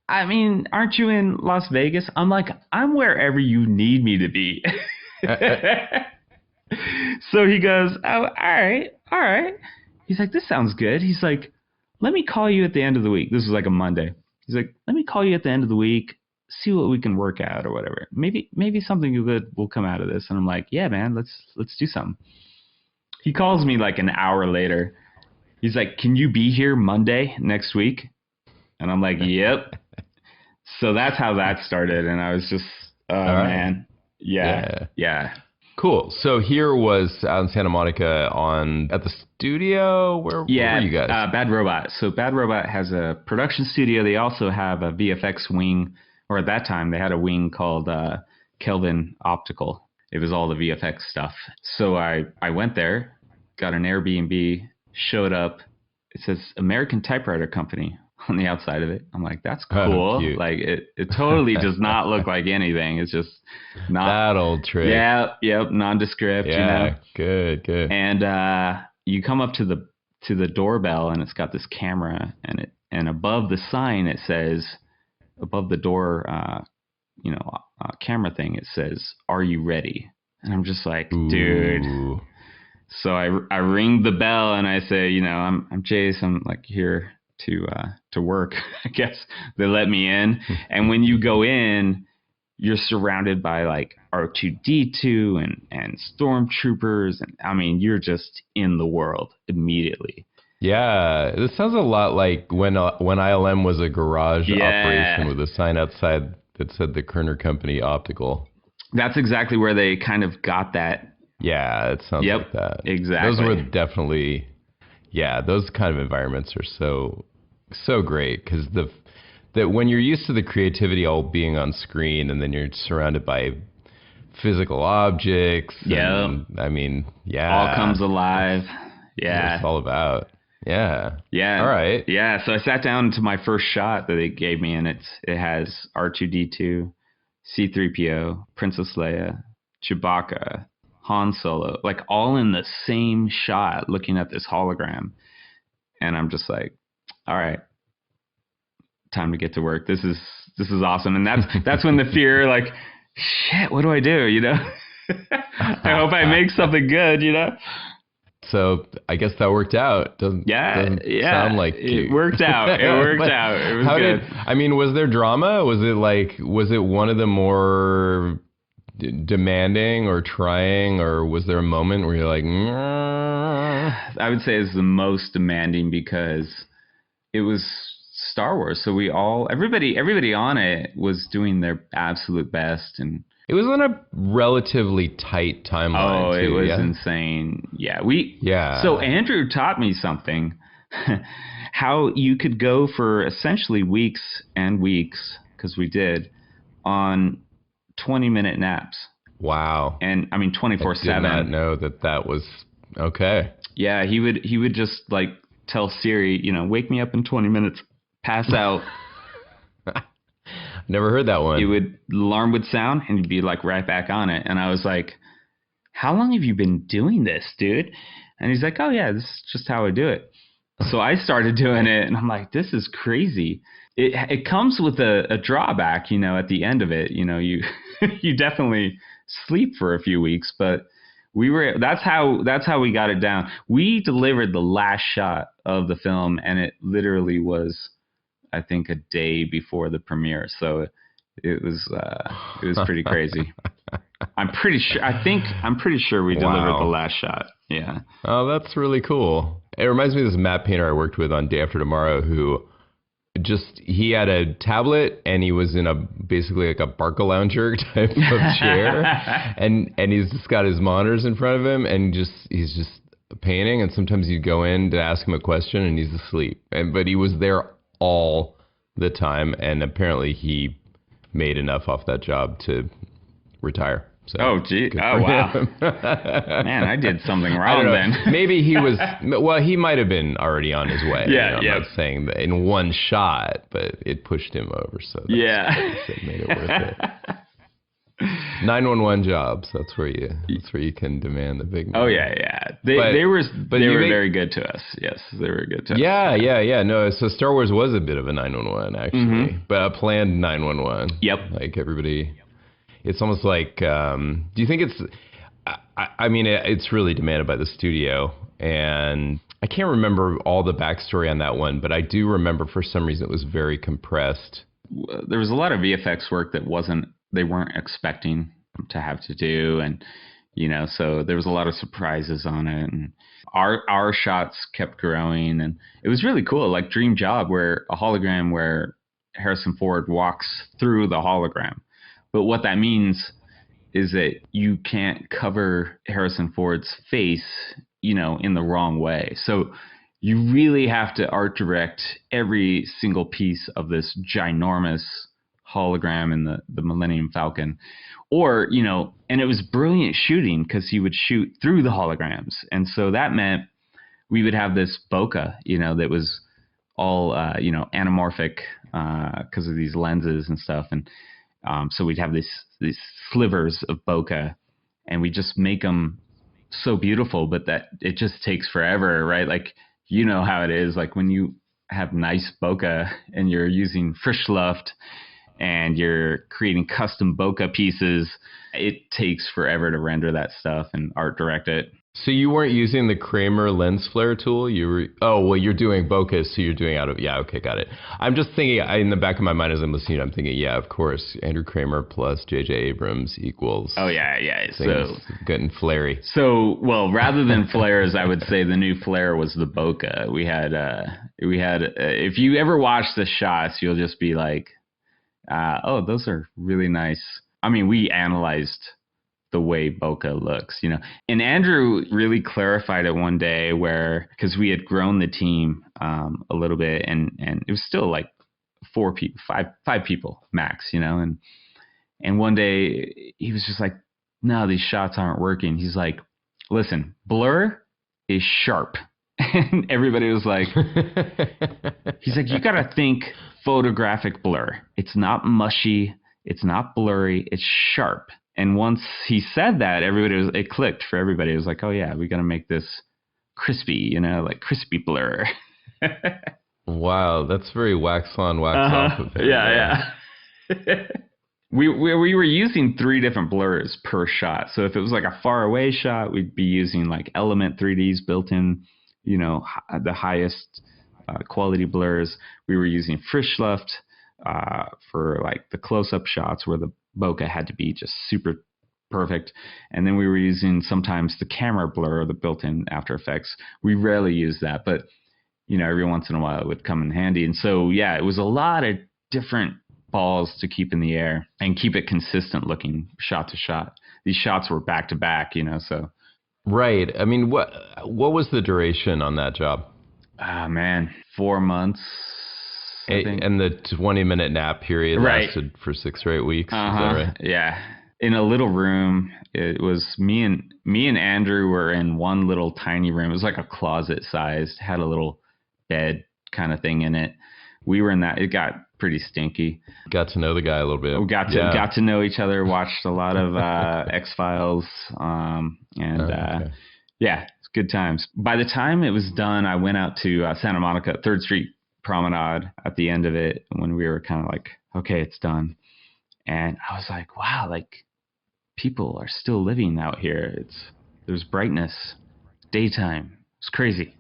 I mean, aren't you in Las Vegas? I'm like, I'm wherever you need me to be. So he goes, oh, all right. He's like, this sounds good. He's like, let me call you at the end of the week. This was like a Monday. He's like, let me call you at the end of the week, see what we can work out or whatever. Maybe something good will come out of this. And I'm like, yeah, man, let's do something. He calls me like an hour later. He's like, can you be here Monday next week? And I'm like, yep. So that's how that started. And I was just, man. Yeah. Cool. So here was out in Santa Monica at the studio. Where were you guys? Bad Robot. So Bad Robot has a production studio. They also have a VFX wing, or at that time they had a wing called Kelvin Optical. It was all the VFX stuff. So I went there, got an Airbnb, showed up. It says American Typewriter Company on the outside of it. I'm like, that's cool. Cute. It totally does not look like anything. It's just not that old trick. Yeah, yep, nondescript. Yeah, good. And you come up to the doorbell, and it's got this camera, and above the sign it says, above the door, camera thing, it says, "Are you ready?" And I'm just like, dude. So I ring the bell and I say, I'm Jace. I'm like here to work. I guess they let me in. And when you go in, you're surrounded by like R2D2 and stormtroopers, and I mean, you're just in the world immediately. Yeah, this sounds a lot like when ILM was a garage operation with a sign outside that said the Kerner Company Optical. That's exactly where they kind of got that. Yeah, it sounds like that. Exactly. Those were definitely, those kind of environments are so great, because that when you're used to the creativity all being on screen, and then you're surrounded by physical objects. Yeah. I mean, all comes alive. Yeah. It's all about. Yeah. Yeah. All right. Yeah. So I sat down to my first shot that they gave me, and it has R2D2, C-3PO, Princess Leia, Chewbacca, Han Solo, like all in the same shot, looking at this hologram. And I'm just like, all right, time to get to work. This is awesome. And that's when the fear, like, shit, what do I do? I hope I make something good, So I guess that worked out. Doesn't sound like it worked out. It worked out. It was good. Was there drama? Was it one of the more demanding or trying, or was there a moment where you're like, I would say it's the most demanding, because it was Star Wars. So everybody on it was doing their absolute best, and it was on a relatively tight timeline. Oh, it was insane. Yeah. So Andrew taught me something, how you could go for essentially weeks and weeks, because we did, on 20-minute naps. Wow. And I mean 24/7. I did not know that was Okay. Yeah, he would just like tell Siri, wake me up in 20 minutes, pass out. Never heard that one. The alarm would sound and he'd be like right back on it. And I was like, how long have you been doing this, dude? And he's like, oh yeah, this is just how I do it. So I started doing it and I'm like, this is crazy. It comes with a drawback, at the end of it, you you definitely sleep for a few weeks, but that's how we got it down. We delivered the last shot of the film and it literally was, I think, a day before the premiere. So it was pretty crazy. I'm pretty sure we delivered the last shot. Yeah. Oh, that's really cool. It reminds me of this matte painter I worked with on Day After Tomorrow who he had a tablet and he was in basically like a Barcalounger type of chair and he's just got his monitors in front of him and he's just painting, and sometimes you'd go in to ask him a question and he's asleep. But he was there all the time, and apparently he made enough off that job to retire. So, oh, gee. Oh, wow. Man, I did something wrong then. Maybe he might have been already on his way. Yeah, I'm not saying that in one shot, but it pushed him over. So it made it worth it. 911 jobs. That's where you can demand the big money. Oh yeah. They were very good to us. Yes, they were good to us. Yeah. No, so Star Wars was a bit of a 911 actually, but a planned 911. Yep. Like everybody. It's almost like, do you think it's, I mean, it's really demanded by the studio, and I can't remember all the backstory on that one, but I do remember for some reason it was very compressed. There was a lot of VFX work that they weren't expecting to have to do, and, so there was a lot of surprises on it, and our shots kept growing, and it was really cool, like Dream Job, where a hologram where Harrison Ford walks through the hologram. But what that means is that you can't cover Harrison Ford's face, in the wrong way. So you really have to art direct every single piece of this ginormous hologram in the Millennium Falcon. Or, and it was brilliant shooting because he would shoot through the holograms. And so that meant we would have this bokeh, that was all, anamorphic because of these lenses and stuff. And so we'd have these slivers of bokeh, and we just make them so beautiful, but that it just takes forever, right? Like, how it is, like when you have nice bokeh and you're using Frischluft and you're creating custom bokeh pieces, it takes forever to render that stuff and art direct it. So you weren't using the Kramer lens flare tool? You're doing bokeh, so you're doing okay, got it. I'm just thinking, in the back of my mind as I'm listening, I'm thinking, yeah, of course, Andrew Kramer plus J.J. Abrams equals... Oh, yeah. So getting flary. So, well, rather than flares, I would say the new flare was the bokeh. We had if you ever watch the shots, you'll just be like, oh, those are really nice. I mean, we analyzed the way bokeh looks, And Andrew really clarified it one day because we had grown the team a little bit, and it was still like five people max, and one day he was just like, no, these shots aren't working. He's like, listen, blur is sharp. And everybody was like, he's like, you got to think photographic blur. It's not mushy. It's not blurry. It's sharp. And once he said that, it clicked for everybody. It was like, oh yeah, we got to make this crispy, like crispy blur. Wow, that's very wax on, wax off of it. Yeah. we were using 3 different blurs per shot. So if it was like a far away shot, we'd be using like Element 3Ds built in, the highest quality blurs. We were using Frischluft for like the close-up shots where the bokeh had to be just super perfect. And then we were using sometimes the camera blur, the built-in After Effects. We rarely use that, but every once in a while it would come in handy. And so, yeah, it was a lot of different balls to keep in the air and keep it consistent looking shot to shot. These shots were back to back, so. Right. I mean, what was the duration on that job? Man, 4 months. And the 20-minute nap period lasted for 6 or 8 weeks. Is that right? Yeah. in a little room. It was me and Andrew were in one little tiny room. It was like a closet sized, had a little bed kind of thing in it. We were in that. It got pretty stinky. Got to know the guy a little bit. We got to know each other. Watched a lot of X-Files, okay. Yeah, it's good times. By the time it was done, I went out to Santa Monica, 3rd Street Promenade at the end of it when we were kind of like, okay, it's done. And I was like, wow, like people are still living out here. There's brightness, daytime. It's crazy.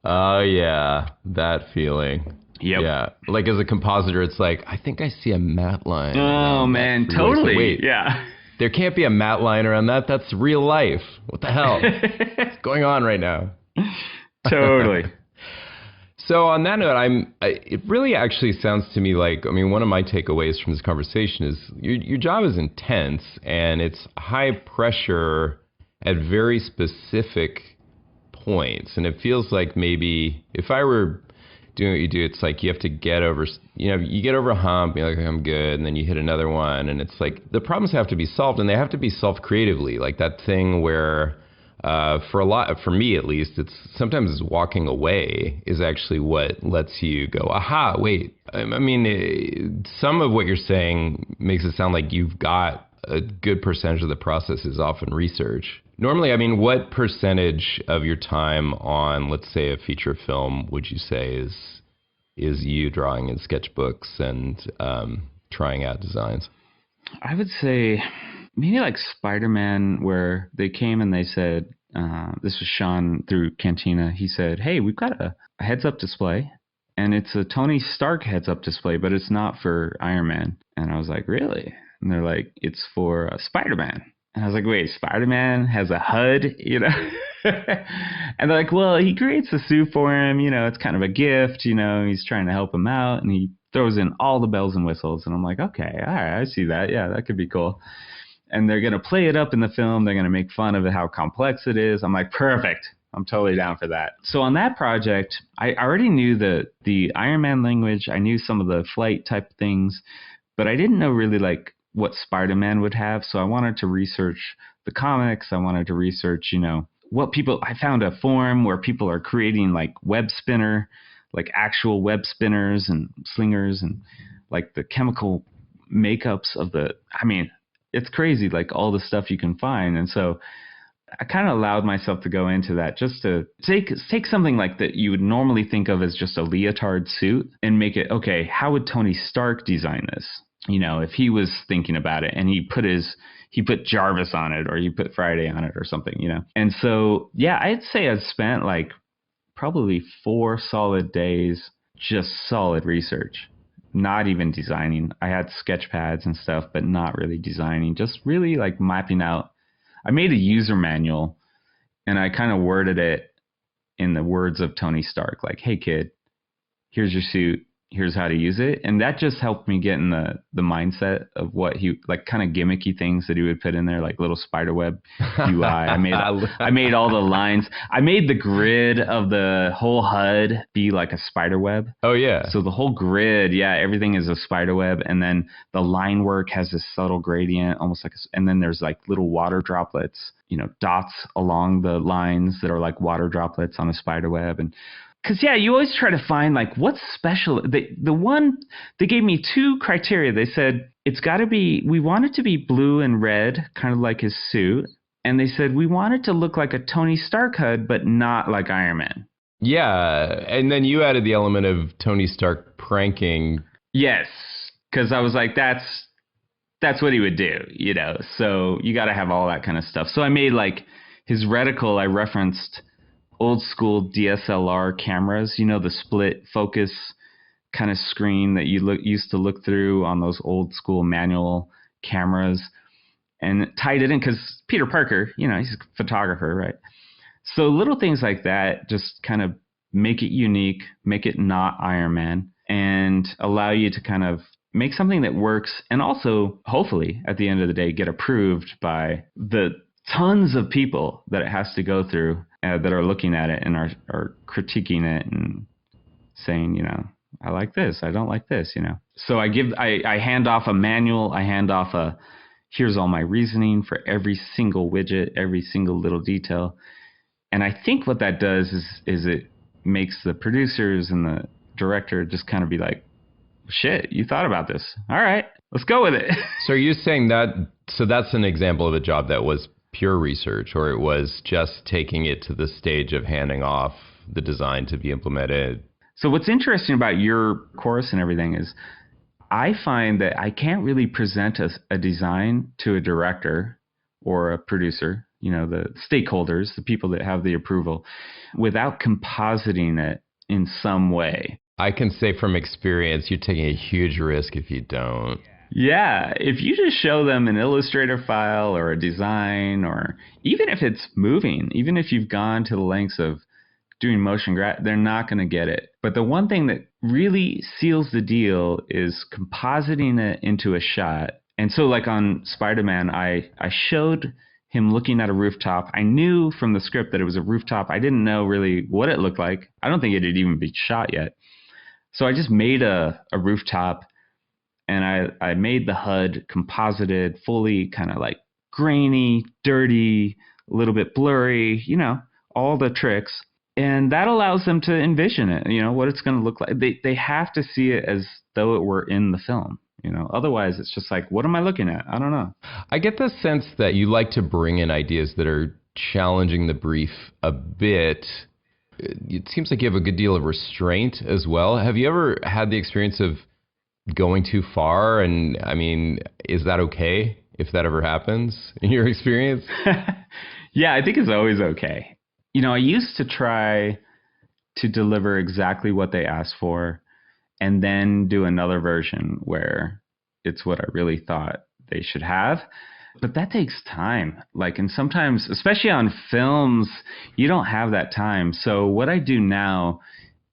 Oh, yeah. That feeling. Yep. Yeah. Like as a compositor, it's like, I think I see a matte line. Oh, man. Totally. Wait. Yeah. There can't be a matte line around that. That's real life. What the hell? What's going on right now? Totally. So on that note, it really actually sounds to me like, I mean, one of my takeaways from this conversation is your job is intense and it's high pressure at very specific points. And it feels like maybe if I were doing what you do, it's like you have to get over, you get over a hump, you're like, I'm good. And then you hit another one. And it's like the problems have to be solved and they have to be solved creatively. Like that thing where for me at least, it's sometimes walking away is actually what lets you go, aha, wait. I mean, some of what you're saying makes it sound like you've got a good percentage of the process is often research. Normally, I mean, what percentage of your time on, let's say, a feature film would you say is you drawing in sketchbooks and trying out designs? I would say maybe like Spider-Man, where they came and they said, this was Sean through Cantina. He said, hey, we've got a heads-up display, and it's a Tony Stark heads-up display, but it's not for Iron Man. And I was like, really? And they're like, it's for Spider-Man. And I was like, wait, Spider-Man has a HUD, And they're like, well, he creates a suit for him, it's kind of a gift, he's trying to help him out, and he throws in all the bells and whistles. And I'm like, okay, all right, I see that. Yeah, that could be cool. And they're going to play it up in the film. They're going to make fun of it, how complex it is. I'm like, perfect. I'm totally down for that. So on that project, I already knew the Iron Man language. I knew some of the flight type things, but I didn't know really like what Spider-Man would have. So I wanted to research the comics. I wanted to research, I found a forum where people are creating like web spinner, like actual web spinners and slingers and like the chemical makeups of it's crazy, like all the stuff you can find. And so I kind of allowed myself to go into that just to take something like that you would normally think of as just a leotard suit and make it, okay, how would Tony Stark design this? If he was thinking about it and he put Jarvis on it or he put Friday on it or something, And so, yeah, I'd say I've spent like probably 4 solid days, just solid research, not even designing. I had sketch pads and stuff, but not really designing, just really like mapping out. I made a user manual and I kind of worded it in the words of Tony Stark, like, hey kid, here's your suit. Here's how to use it. And that just helped me get in the mindset of what he, like kind of gimmicky things that he would put in there, like little spiderweb UI. I made all the lines. I made the grid of the whole HUD be like a spiderweb. Oh yeah. So the whole grid, yeah, everything is a spiderweb. And then the line work has this subtle gradient, almost like, and then there's like little water droplets, dots along the lines that are like water droplets on a spiderweb. And because, yeah, you always try to find, like, what's special. They gave me 2 criteria. They said, we want it to be blue and red, kind of like his suit. And they said, we want it to look like a Tony Stark HUD, but not like Iron Man. Yeah. And then you added the element of Tony Stark pranking. Yes. Because I was like, that's what he would do, So you got to have all that kind of stuff. So I made, like, his reticle, I referenced old school DSLR cameras, the split focus kind of screen that you used to look through on those old school manual cameras, and tied it in because Peter Parker, he's a photographer, right? So little things like that just kind of make it unique, make it not Iron Man, and allow you to kind of make something that works, and also hopefully at the end of the day get approved by the tons of people that it has to go through that are looking at it and are critiquing it and saying, I like this, I don't like this, So I hand off a manual, I hand off here's all my reasoning for every single widget, every single little detail. And I think what that does is it makes the producers and the director just kind of be like, shit, you thought about this. All right, let's go with it. So are you saying that's an example of a job that was pure research, or it was just taking it to the stage of handing off the design to be implemented? So what's interesting about your course and everything is I find that I can't really present a design to a director or a producer, the stakeholders, the people that have the approval, without compositing it in some way. I can say from experience, you're taking a huge risk if you don't. Yeah, if you just show them an Illustrator file or a design, or even if it's moving, even if you've gone to the lengths of doing motion graph, they're not going to get it. But the one thing that really seals the deal is compositing it into a shot. And so like on Spider-Man, I showed him looking at a rooftop. I knew from the script that it was a rooftop. I didn't know really what it looked like. I don't think it had even been shot yet. So I just made a rooftop, and I made the HUD composited, fully kind of like grainy, dirty, a little bit blurry, all the tricks. And that allows them to envision it, what it's going to look like. They have to see it as though it were in the film. Otherwise it's just like, what am I looking at? I don't know. I get the sense that you like to bring in ideas that are challenging the brief a bit. It seems like you have a good deal of restraint as well. Have you ever had the experience of going too far? And I mean, is that okay if that ever happens in your experience? Yeah, I think it's always okay. I used to try to deliver exactly what they asked for and then do another version where it's what I really thought they should have. But that takes time. And sometimes, especially on films, you don't have that time. So what I do now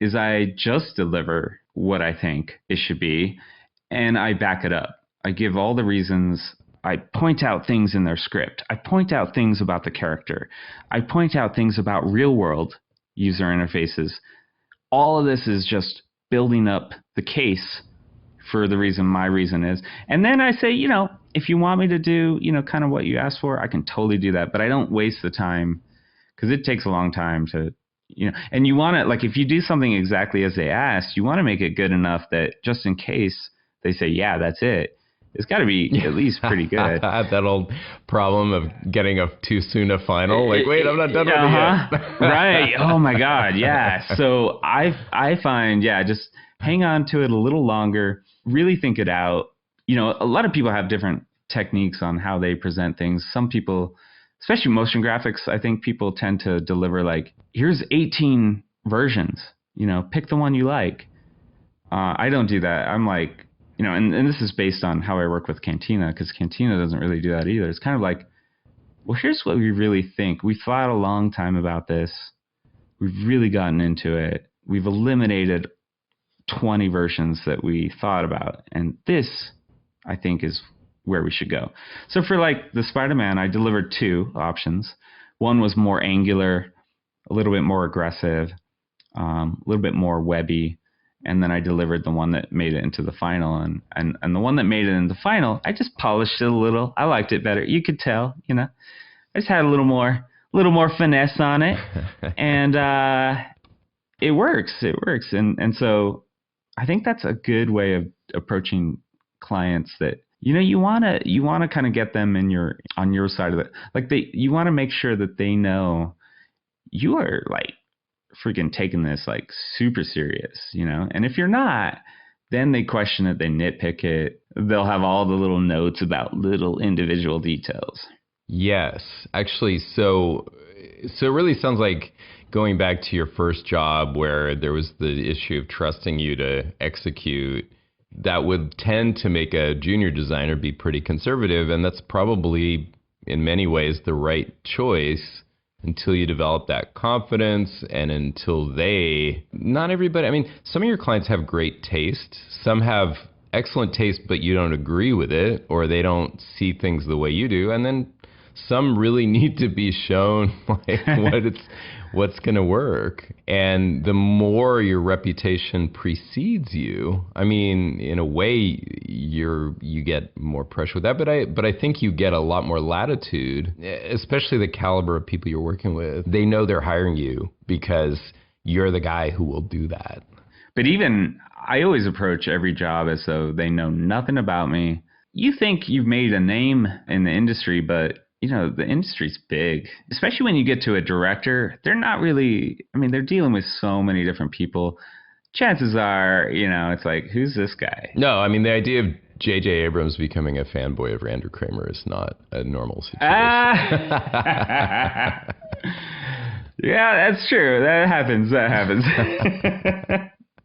is I just deliver what I think it should be, and I back it up. I give all the reasons. I point out things in their script. I point out things about the character. I point out things about real-world user interfaces. All of this is just building up the case for the reason my reason is. And then I say, if you want me to do, kind of what you asked for, I can totally do that. But I don't waste the time, because it takes a long time to, and you want to, if you do something exactly as they asked, you want to make it good enough that just in case they say, yeah, that's it, it's got to be at least pretty good. I have that old problem of getting too soon a final. Wait, I'm not done with it yet. Right. Oh my God. Yeah. So I find, just hang on to it a little longer, really think it out. A lot of people have different techniques on how they present things. Some people, especially motion graphics, I think people tend to deliver here's 18 versions, pick the one you like. I don't do that. I'm like, and this is based on how I work with Cantina, because Cantina doesn't really do that either. It's kind of like, well, here's what we really think. We thought a long time about this. We've really gotten into it. We've eliminated 20 versions that we thought about. And this, I think, is where we should go. So for the Spider-Man, I delivered 2 options. One was more angular, a little bit more aggressive, a little bit more webby. And then I delivered the one that made it into the final. And the one that made it into the final, I just polished it a little. I liked it better. You could tell, I just had a little more finesse on it. And it works. And so I think that's a good way of approaching clients, that, you want to kind of get them on your side of it. You want to make sure that they know you are freaking taking this super serious, and if you're not, then they question it, they nitpick it, they'll have all the little notes about little individual details. Yes, actually, so it really sounds like going back to your first job where there was the issue of trusting you to execute, that would tend to make a junior designer be pretty conservative, and that's probably in many ways the right choice, until you develop that confidence and until not everybody, I mean, some of your clients have great taste. Some have excellent taste, but you don't agree with it, or they don't see things the way you do. And then some really need to be shown like what's going to work. And the more your reputation precedes you, I mean, in a way, you get more pressure with that. But I think you get a lot more latitude, especially the caliber of people you're working with. They know they're hiring you because you're the guy who will do that. But even I always approach every job as though they know nothing about me. You think you've made a name in the industry, but the industry's big, especially when you get to a director. They're not really, they're dealing with so many different people. Chances are, it's like, who's this guy? No, the idea of J.J. Abrams becoming a fanboy of Andrew Kramer is not a normal situation. Yeah, that's true. That happens.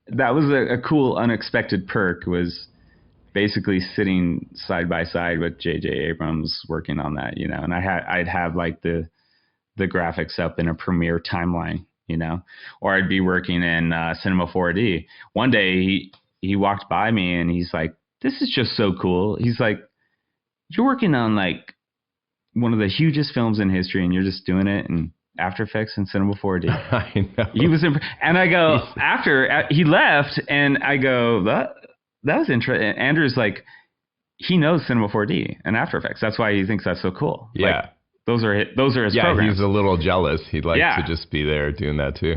That was a cool, unexpected perk, was basically sitting side by side with J.J. Abrams working on that, and I'd have like the graphics up in a Premiere timeline, or I'd be working in Cinema 4D. One day he walked by me and he's like, "This is just so cool." He's like, "You're working on like one of the hugest films in history and you're just doing it in After Effects and Cinema 4D." I know. He was and I go, after he left, and I go, that was interesting. Andrew's like, he knows Cinema 4D and After Effects. That's why he thinks that's so cool. Yeah. Like, those are his programs. He's a little jealous. He'd like to just be there doing that too.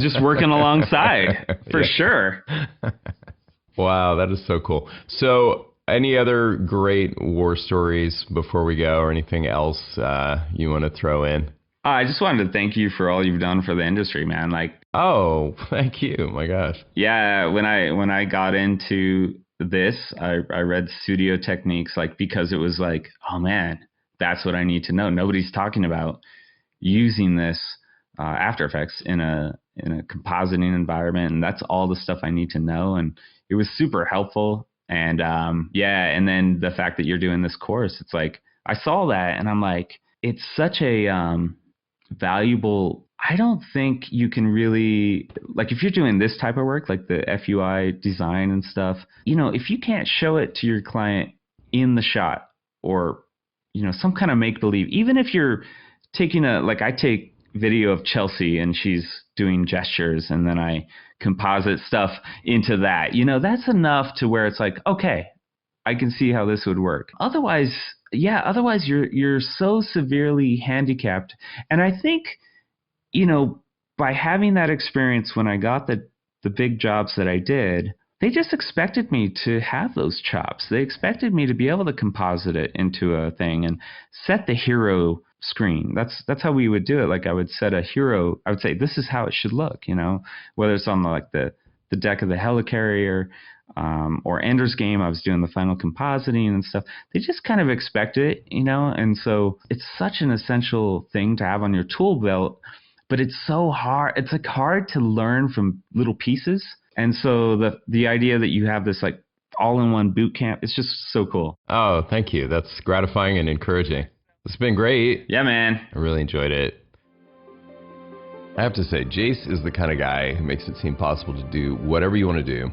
Just working alongside, for sure. Wow, that is so cool. So any other great war stories before we go, or anything else you want to throw in? I just wanted to thank you for all you've done for the industry, man. Oh, thank you. My gosh. Yeah, when I got into this, I read studio techniques, because it was like, oh man, that's what I need to know. Nobody's talking about using this After Effects in a compositing environment, and that's all the stuff I need to know. And it was super helpful. And and then the fact that you're doing this course, it's like, I saw that and I'm like, it's such a valuable. I don't think you can really, if you're doing this type of work, like the FUI design and stuff, if you can't show it to your client in the shot, or, some kind of make-believe, even if you're taking I take video of Chelsea and she's doing gestures and then I composite stuff into that, that's enough to where it's like, okay, I can see how this would work. Otherwise you're so severely handicapped. And I think, by having that experience, when I got the big jobs that I did, they just expected me to have those chops. They expected me to be able to composite it into a thing and set the hero screen. That's how we would do it. I would set a hero. I would say, this is how it should look, whether it's on the deck of the helicarrier, or Ender's Game. I was doing the final compositing and stuff. They just kind of expect it, and so it's such an essential thing to have on your tool belt, but it's so hard. It's hard to learn from little pieces. And so the idea that you have this all-in-one boot camp, it's just so cool. Oh, thank you. That's gratifying and encouraging. It's been great. Yeah, man. I really enjoyed it. I have to say, Jace is the kind of guy who makes it seem possible to do whatever you want to do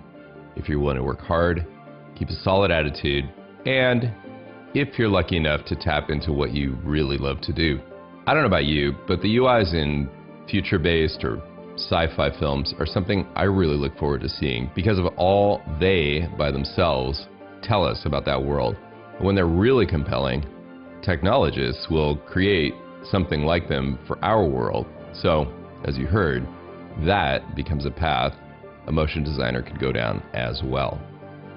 if you're willing to work hard, keep a solid attitude, and if you're lucky enough to tap into what you really love to do. I don't know about you, but the UIs in future-based or sci-fi films are something I really look forward to seeing because of all they, by themselves, tell us about that world. And when they're really compelling, technologists will create something like them for our world. So, as you heard, that becomes a path a motion designer could go down as well.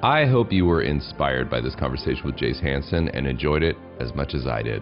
I hope you were inspired by this conversation with Jace Hansen and enjoyed it as much as I did.